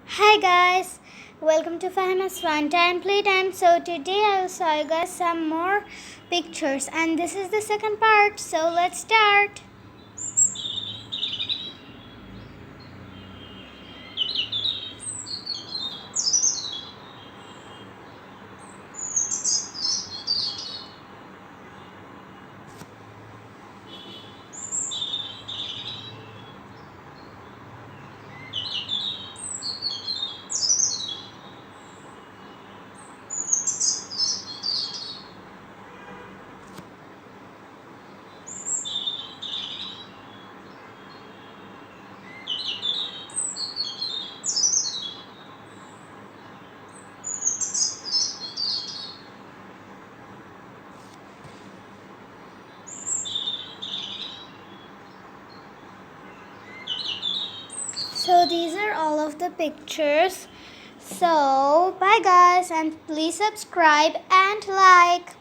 Hi guys, welcome to Fahma's Fun Time Playtime. So today I will show you guys some more pictures and this is the second part. So let's start. So these are all of the pictures. So bye guys and please subscribe and like.